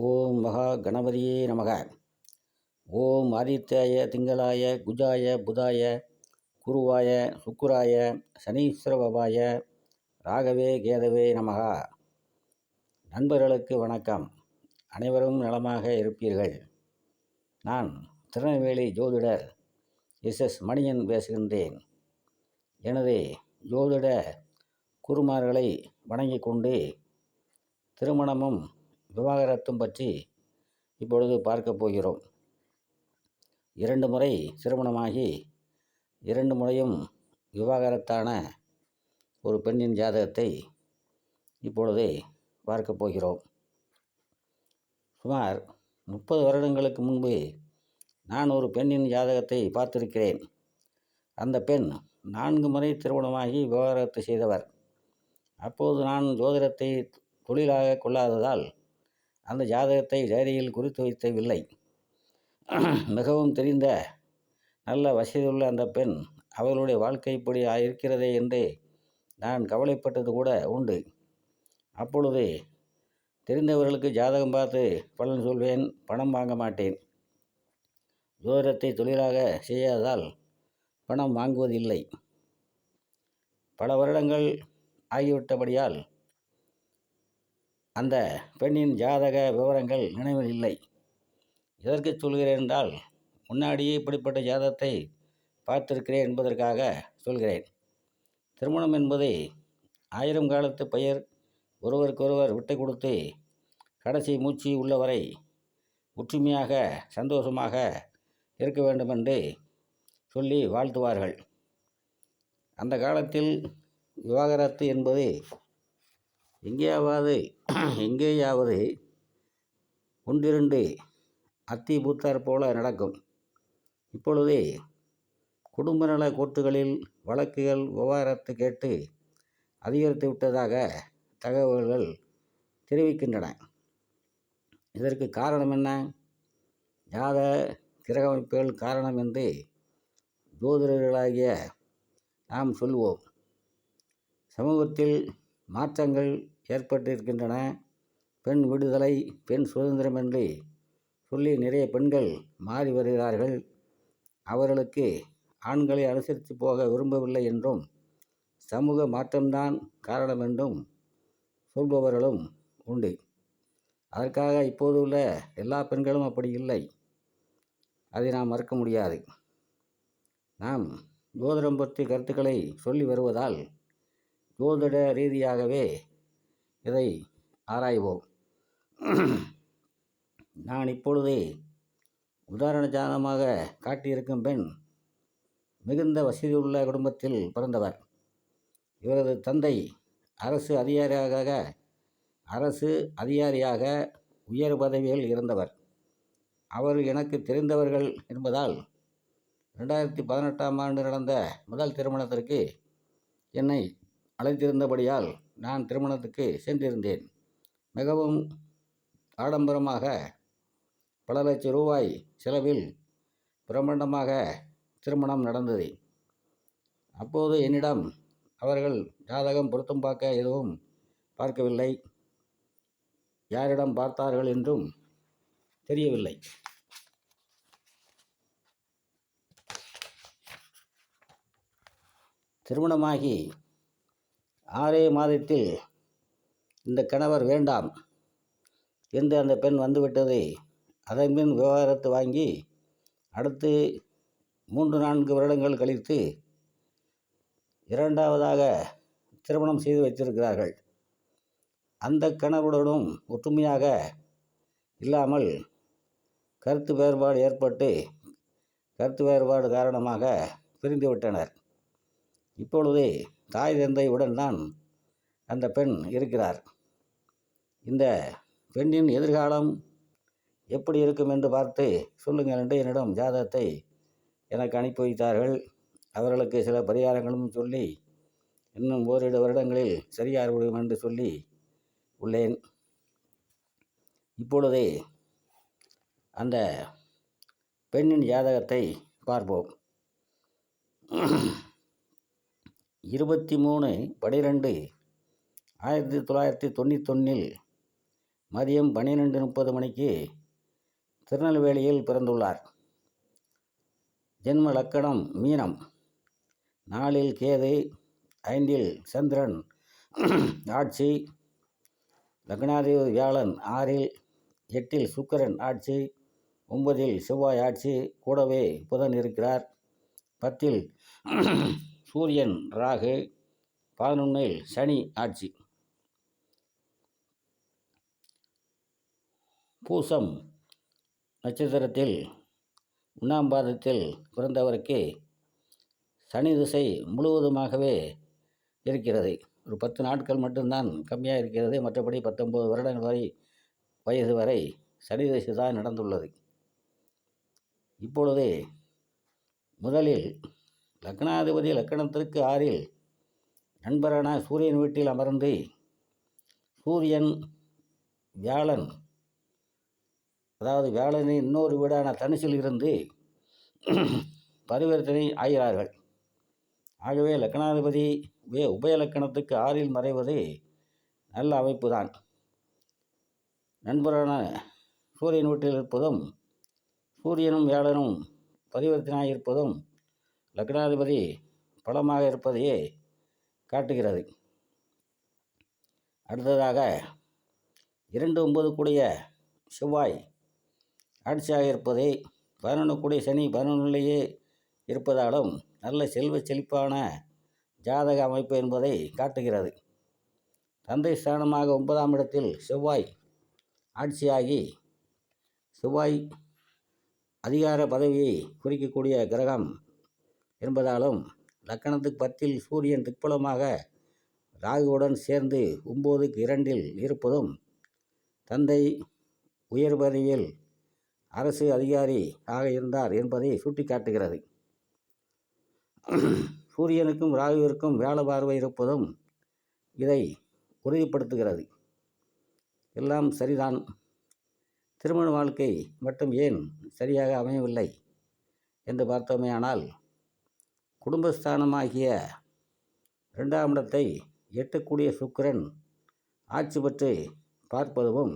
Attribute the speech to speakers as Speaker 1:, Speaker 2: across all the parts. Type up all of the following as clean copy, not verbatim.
Speaker 1: ஓம் மகா கணபதியே நமக. ஓம் ஆதித்யாய திங்களாய குஜாய புதாய குருவாய சுக்குராய சனீஸ்வரபவாய ராகவே கேதவே நமக. நண்பர்களுக்கு வணக்கம். அனைவரும் நலமாக இருப்பீர்கள். நான் திருநெல்வேலி ஜோதிடர் எஸ் மணியன் பேசுகின்றேன். எனது ஜோதிட குருமார்களை வணங்கிக் கொண்டு திருமணமும் விவாகரத்தும் பற்றி இப்பொழுது பார்க்க போகிறோம். 2 முறை திருமணமாகி 2 முறையும் விவாகரத்தான ஒரு பெண்ணின் ஜாதகத்தை இப்பொழுது பார்க்க போகிறோம். சுமார் 30 வருடங்களுக்கு முன்பு நான் ஒரு பெண்ணின் ஜாதகத்தை பார்த்திருக்கிறேன். அந்த பெண் 4 முறை திருமணமாகி விவாகரத்து செய்தவர். அப்போது நான் ஜோதிடத்தை தொழிலாக கொள்ளாததால் அந்த ஜாதகத்தை டைரியில் குறித்து வைக்கவில்லை. மிகவும் தெரிந்த நல்ல வசதியுள்ள அந்த பெண் அவர்களுடைய வாழ்க்கை இப்படி இருக்கிறதே என்று நான் கவலைப்பட்டது கூட உண்டு. அப்பொழுது தெரிந்தவர்களுக்கு ஜாதகம் பார்த்து பலன் சொல்வேன், பணம் வாங்க மாட்டேன். ஜோதிடத்தை தொழிலாக செய்யாததால் பணம் வாங்குவதில்லை. பல வருடங்கள் ஆகிவிட்டபடியால் அந்த பெண்ணின் ஜாதக விவரங்கள் நினைவில் இல்லை. எதற்கு சொல்கிறேன் என்றால், முன்னாடியே இப்படிப்பட்ட ஜாதகத்தை பார்த்திருக்கிறேன் என்பதற்காக சொல்கிறேன். திருமணம் என்பது 1000 காலத்து பயிர். ஒருவருக்கொருவர் விட்டு கொடுத்து கடைசி மூச்சு உள்ளவரை ஒற்றுமையாக சந்தோஷமாக இருக்க வேண்டும் என்று சொல்லி வாழ்த்துவார்கள். அந்த காலத்தில் விவாகரத்து என்பது எங்கேயாவது ஒன்றிரண்டு அத்தி பூத்தார் போல நடக்கும். இப்பொழுது குடும்ப நல கோர்ட்டுகளில் வழக்குகள் விவாகரத்து கேட்டு அதிகரித்து விட்டதாக தகவல்கள் தெரிவிக்கின்றன. இதற்கு காரணம் என்ன? ஜாதக கிரக அமைப்புகள் காரணம் என்று ஜோதிடர்களாகிய நாம் சொல்வோம். சமூகத்தில் மாற்றங்கள் ஏற்பட்டிருக்கின்றன. பெண் விடுதலை, பெண் சுதந்திரம் என்று சொல்லி நிறைய பெண்கள் மாறி வருகிறார்கள். அவர்களுக்கு ஆண்களை அனுசரித்து போக விரும்பவில்லை என்றும் சமூக மாற்றம்தான் காரணம் என்றும் சொல்பவர்களும் உண்டு. அதற்காக இப்போது உள்ள எல்லா பெண்களும் அப்படி இல்லை. அதை நாம் மறுக்க முடியாது. நாம் ஜோதிடம் பற்றி கருத்துக்களை சொல்லி வருவதால் ஜோதிட ரீதியாகவே இதை ஆராய்வோம். நான் இப்பொழுது உதாரண ஜாதகமாக காட்டியிருக்கும் பெண் மிகுந்த வசதியுள்ள குடும்பத்தில் பிறந்தவர். இவரது தந்தை அரசு அதிகாரியாக உயர் பதவியில் இருந்தவர். அவர் எனக்கு தெரிந்தவர்கள் என்பதால் 2018ஆம் ஆண்டு நடந்த முதல் திருமணத்திற்கு என்னை அழைத்திருந்தபடியால் நான் திருமணத்துக்கு சென்றிருந்தேன். மிகவும் ஆடம்பரமாக பல லட்சம் ரூபாய் செலவில் பிரம்மாண்டமாக திருமணம் நடந்தது. அப்போது என்னிடம் அவர்கள் ஜாதகம் பொருத்தம் பார்க்க எதுவும் பார்க்கவில்லை. யாரிடம் பார்த்தார்கள் என்றும் தெரியவில்லை. திருமணமாகி 6 மாதத்தில் இந்த கணவர் வேண்டாம் என்று அந்த பெண் வந்துவிட்டது. அதன்பின் விவாகரத்து வாங்கி அடுத்து 3-4 வருடங்கள் கழித்து 2வதாக திருமணம் செய்து வைத்திருக்கிறார்கள். அந்த கணவருடனும் ஒற்றுமையாக இல்லாமல் கருத்து வேறுபாடு காரணமாக பிரிந்துவிட்டனர். இப்பொழுது தாய் தந்தையுடன் தான் அந்த பெண் இருக்கிறார். இந்த பெண்ணின் எதிர்காலம் எப்படி இருக்கும் என்று பார்த்து சொல்லுங்கள் என்று என்னிடம் ஜாதகத்தை எனக்கு அனுப்பி வைத்தார்கள். அவர்களுக்கு சில பரிகாரங்களும் சொல்லி இன்னும் ஓரிரு வருடங்களில் சரியாகிவிடும் என்று சொல்லி உள்ளேன். இப்பொழுது அந்த பெண்ணின் ஜாதகத்தை பார்ப்போம். 23/12/1991 மதியம் 12:30 மணிக்கு திருநெல்வேலியில் பிறந்துள்ளார். ஜென்ம லக்கணம் மீனம். 4 கேது, 5 சந்திரன் ஆட்சி, லக்னாதிபதி வியாழன் 6, 8 சுக்கிரன் ஆட்சி, 9 செவ்வாய் ஆட்சி, கூடவே புதன் இருக்கிறார். 10 சூரியன் ராகு, 11 சனி ஆட்சி. பூசம் நட்சத்திரத்தில் 1ஆம் பாதத்தில் பிறந்தவருக்கு சனி திசை முழுவதுமாகவே இருக்கிறது. ஒரு 10 நாட்கள் மட்டும்தான் கம்மியாக இருக்கிறது. மற்றபடி 19 வருடங்கள் வயது வரை சனி திசை தான் நடந்துள்ளது. இப்பொழுது முதலில் லக்னாதிபதி லக்கணத்திற்கு 6 நண்பரான சூரியன் வீட்டில் அமர்ந்து சூரியன் வியாழன், அதாவது வியாழனின் இன்னொரு வீடான தனுசில் இருந்து பரிவர்த்தனை ஆகிறார்கள். ஆகவே லக்னாதிபதி உபயலக்கணத்துக்கு 6 மறைவது நல்ல அமைப்பு தான். நண்பரான சூரியன் வீட்டில் இருப்பதும் சூரியனும் வியாழனும் பரிவர்த்தனை இருப்பதும் லக்னாதிபதி பலமாக இருப்பதையே காட்டுகிறது. அடுத்ததாக 2-9 கூடிய செவ்வாய் ஆட்சியாக இருப்பதை, 11 கூடிய சனி 11லேயே இருப்பதாலும் நல்ல செல்வ செழிப்பான ஜாதக அமைப்பு என்பதை காட்டுகிறது. தந்தை ஸ்தானமாக 9ஆம் இடத்தில் செவ்வாய் ஆட்சியாகி, செவ்வாய் அதிகார பதவியை குறிக்கக்கூடிய கிரகம் என்பதாலும் லக்கணத்துக்கு 10 சூரியன் திக்பலமாக ராகுவுடன் சேர்ந்து 9க்கு 2 இருப்பதும் தந்தை உயர் பதவியில் அரசு அதிகாரி ஆக இருந்தார் என்பதை சுட்டிக்காட்டுகிறது. சூரியனுக்கும் ராகுவிற்கும் வியாழ பார்வை இருப்பதும் இதை உறுதிப்படுத்துகிறது. எல்லாம் சரிதான். திருமண வாழ்க்கை மட்டும் ஏன் சரியாக அமையவில்லை என்று பார்த்தோமேயானால், குடும்பஸ்தானமாகிய 2ஆம் இடத்தை 8 கூடிய சுக்கிரன் ஆட்சி பெற்று பார்ப்பதும்,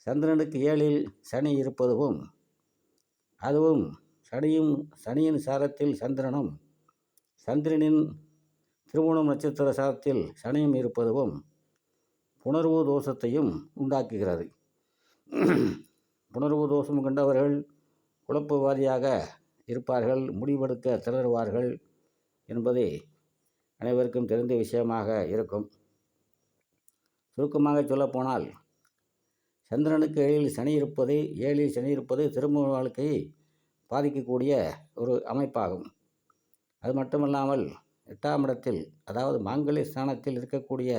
Speaker 1: சந்திரனுக்கு 7ல் சனி இருப்பதும், அதுவும் சனியின் சாரத்தில் சந்திரனும் சந்திரனின் திருவோணம் நட்சத்திர சாரத்தில் சனியும் இருப்பதும் புணர்வு தோஷத்தையும் உண்டாக்குகிறது. புணர்வு தோஷம் கொண்டவர்கள் குழப்பவாதியாக இருப்பார்கள், முடிவெடுக்க திணறுவார்கள் என்பது அனைவருக்கும் தெரிந்த விஷயமாக இருக்கும். சுருக்கமாக சொல்லப்போனால், சந்திரனுக்கு 7ல் சனி இருப்பது திருமண வாழ்க்கையை பாதிக்கக்கூடிய ஒரு அமைப்பாகும். அது மட்டுமல்லாமல் 8ஆம் இடத்தில், அதாவது மாங்கல்ய ஸ்தானத்தில் இருக்கக்கூடிய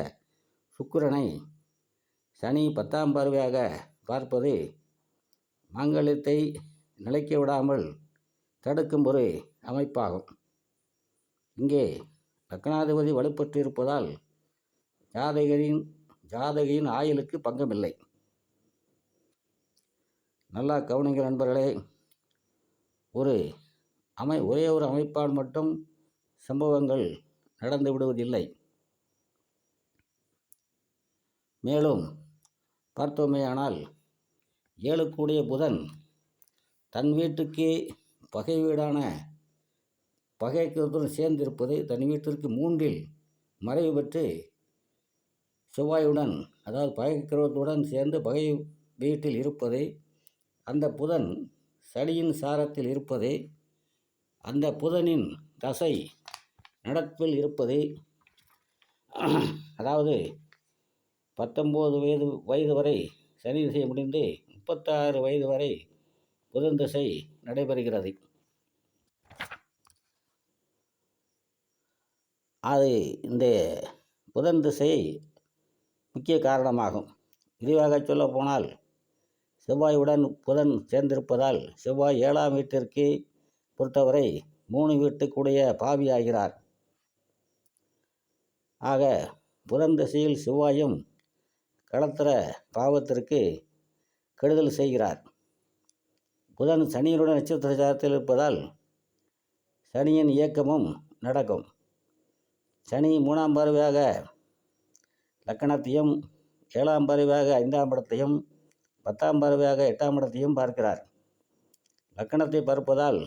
Speaker 1: சுக்கிரனை சனி 10ஆம் பார்வையாக பார்ப்பது மாங்கல்யத்தை நிலைக்க விடாமல் தடுக்கும் ஒரு அமைப்பாகும். இங்கே லக்னாதிபதி வலுப்பெற்று இருப்பதால் ஜாதகியின் ஆயுளுக்கு பங்கமில்லை. நல்லா கவனிங்கள் நண்பர்களே. ஒரே ஒரு அமைப்பால் மட்டும் சம்பவங்கள் நடந்து விடுவதில்லை. மேலும் பார்த்தோமேயானால், 7 கூடிய புதன் தன் வீட்டுக்கு பகை வீடான பகைக்கிறதுடன் சேர்ந்திருப்பது, தன் வீட்டிற்கு 3ல் மறைவு பெற்று செவ்வாயுடன், அதாவது பகைக்கிறதுடன் சேர்ந்து பகை வீட்டில் இருப்பது, அந்த புதன் சனியின் சாரத்தில் இருப்பது, அந்த புதனின் தசை நடப்பில் இருப்பது, அதாவது 19 வயது வரை சனி திசை முடிந்து 36 வயது வரை புதன் திசை நடைபெறுகிறது. அது இந்த புதன் திசை முக்கிய காரணமாகும். விரிவாக சொல்ல போனால், செவ்வாயுடன் புதன் சேர்ந்திருப்பதால் செவ்வாய் 7ஆம் வீட்டிற்கு பொறுத்தவரை 3 வீட்டுக்குடைய பாவி ஆகிறார். ஆக புதன் திசையில் செவ்வாயும் களத்திர பாவத்திற்கு கெடுதல் செய்கிறார். புதன் சனியினுடன் நட்சத்திர சாரத்தில் இருப்பதால் சனியின் இயக்கமும் நடக்கும். சனி 3ஆம் பார்வையாக லக்கணத்தையும் 7ஆம் பார்வையாக 5ஆம் இடத்தையும் 10ஆம் பார்வையாக 8ஆம் இடத்தையும் பார்க்கிறார். லக்கணத்தை பார்ப்பதால்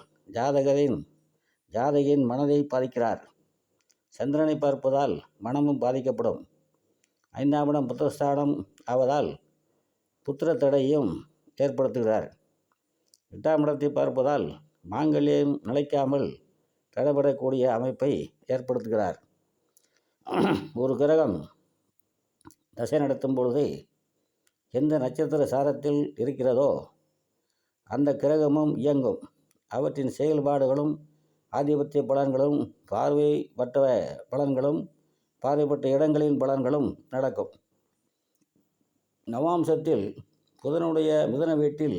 Speaker 1: ஜாதகின் மனதை பாதிக்கிறார். சந்திரனை பார்ப்பதால் மனமும் பாதிக்கப்படும். 5ஆம் இடம் புத்திரஸ்தானம் ஆவதால் புத்திர தடையும் ஏற்படுத்துகிறார். 8ஆம் இடத்தை பார்ப்பதால் மாங்கல்யம் நிலைக்காமல் தடைபடக்கூடிய அமைப்பை ஏற்படுத்துகிறார். ஒரு கிரகம் தசை நடத்தும் பொழுது எந்த நட்சத்திர சாரத்தில் இருக்கிறதோ அந்த கிரகமும் இயங்கும். அவற்றின் செயல்பாடுகளும் ஆதிபத்திய பலன்களும் பார்வைப்பட்ட பலன்களும் பார்வைப்பட்ட இடங்களின் பலன்களும் நடக்கும். நவாம்சத்தில் புதனுடைய மிதுன வீட்டில்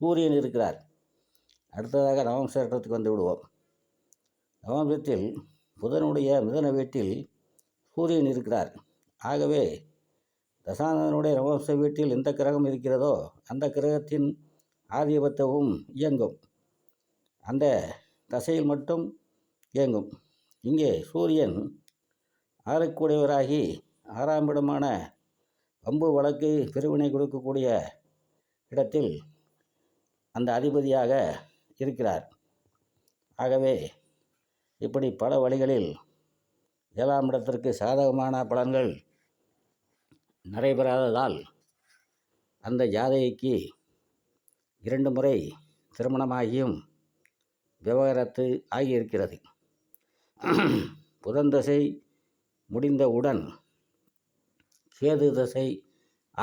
Speaker 1: சூரியன் இருக்கிறார். அடுத்ததாக நவாம்ச இடத்துக்கு வந்து விடுவோம். நவாம்சத்தில் புதனுடைய மிதுன வீட்டில் சூரியன் இருக்கிறார். ஆகவே தசானந்தனுடைய நவாம்ச வீட்டில் எந்த கிரகம் இருக்கிறதோ அந்த கிரகத்தின் ஆதிபத்தமும் இயங்கும். அந்த தசையில் மட்டும் இயங்கும். இங்கே சூரியன் ஆறுக்குடையவராகி 6ஆம் இடமான வம்பு வழக்கு பிரிவினை கொடுக்கக்கூடிய இடத்தில் அந்த அதிபதியாக இருக்கிறார். ஆகவே இப்படி பல வழிகளில் 7ஆம் இடத்திற்கு சாதகமான பலன்கள் நடைபெறாததால் அந்த ஜாதகிக்கு 2 முறை திருமணமாகியும் விவாகரத்து ஆகியிருக்கிறது. புதன் தசை முடிந்தவுடன் கேது தசை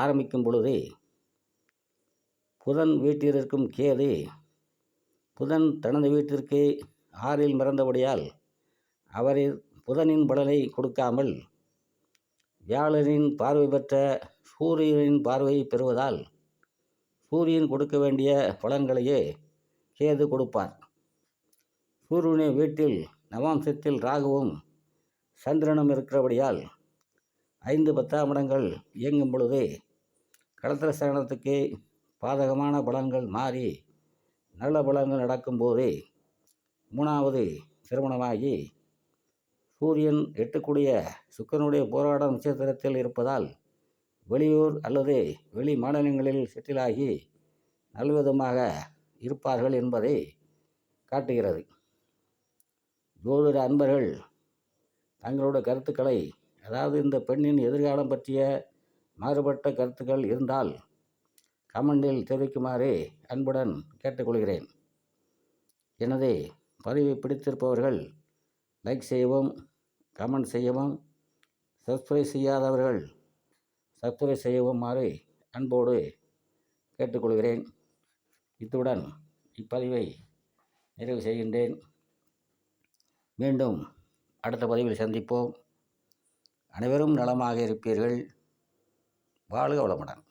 Speaker 1: ஆரம்பிக்கும் பொழுது புதன் வீட்டில் இருக்கும் கேது புதன் தனது வீட்டிற்கு 6இல் மறந்தபடியால் அவரில் புதனின் பலனை கொடுக்காமல் வியாழனின் பார்வை பெற்ற சூரியனின் பார்வையை பெறுவதால் சூரியன் கொடுக்க வேண்டிய பலன்களையே கேது கொடுப்பார். சூரியனின் வீட்டில் நவாம்சத்தில் ராகுவும் சந்திரனும் இருக்கிறபடியால் 5, 10ஆம் இடங்கள் இயங்கும் பொழுது களத்திர ஸ்தானத்துக்கு பாதகமான பலன்கள் மாறி நல்ல பலன்கள் நடக்கும்போது 3வது திருமணமாகி சூரியன் 8 சுக்கிரனுடைய போராட நட்சத்திரத்தில் இருப்பதால் வெளியூர் அல்லது வெளி மாநிலங்களில் செட்டிலாகி நல்லவிதமாக இருப்பார்கள் என்பதை காட்டுகிறது. ஜோதிட அன்பர்கள் தங்களோட கருத்துக்களை, அதாவது இந்த பெண்ணின் எதிர்காலம் பற்றிய மாறுபட்ட கருத்துக்கள் இருந்தால் கமெண்டில் தெரிவிக்குமாறு அன்புடன் கேட்டுக்கொள்கிறேன். எனது பதிவை பிடித்திருப்பவர்கள் லைக் செய்யவும், கமெண்ட் செய்யவும், சப்ஸ்கிரைப் செய்யாதவர்கள் சப்ஸ்கிரைப் செய்யவுமாறு அன்போடு கேட்டுக்கொள்கிறேன். இத்துடன் இப்பதிவை நிறைவு செய்கின்றேன். மீண்டும் அடுத்த பதிவில் சந்திப்போம். அனைவரும் நலமாக இருப்பீர்கள். வாழ்க வளமுடன்.